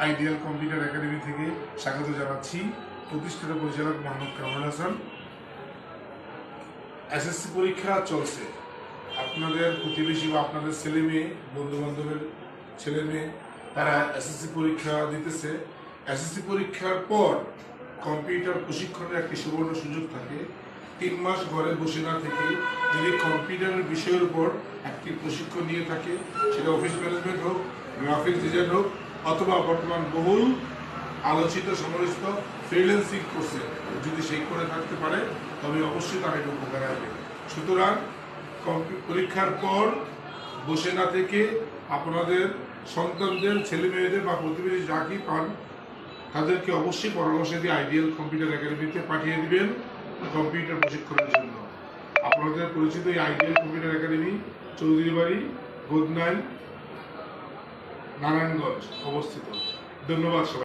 Ideal computer academy থেকে স্বাগত জানাচ্ছি। প্রতিষ্ঠাতা পরিচালক মোহাম্মদ কামরুল হাসান। এসএসসি পরীক্ষা চলছে। আপনাদের প্রতিবেশী বা আপনাদের ছেলে মেয়ে, বন্ধু বান্ধবের ছেলে মেয়ে, তারা এসএসসি পরীক্ষা দিতেছে। এসএসসি পরীক্ষার পর কম্পিউটার প্রশিক্ষণের একটি সুবর্ণ সুযোগ থাকে। 3 মাস ঘরে বসে না থেকে যদি কম্পিউটারের বিষয়ের উপর একটি প্রশিক্ষণ নিয়ে থাকে, সেটা অফিস ম্যানেজমেন্ট হোক, গ্রাফিক্স ডিজাইন হোক, অথবা বর্তমান বহুল আলোচিত সমালোচিত ফ্রিল্যান্সিং কোর্সে যদি সেই করে থাকতে পারে, তবে অবশ্যই তার এটা উপকারে আসবে। সুতরাং পরীক্ষার পর বসে না থেকে আপনাদের সন্তানদের, ছেলে মেয়েদের বা প্রতিবেশী যাকেই পান, তাদেরকে অবশ্যই পরামর্শ দিয়ে আইডিয়াল কম্পিউটার একাডেমিতে পাঠিয়ে দিবেন কম্পিউটার প্রশিক্ষণের জন্য। আপনাদের পরিচিত এই আইডিয়াল কম্পিউটার একাডেমি চৌধুরী বাড়ি, গোদনাইল, নারায়ণগঞ্জ অবস্থিত। ধন্যবাদ সবাই।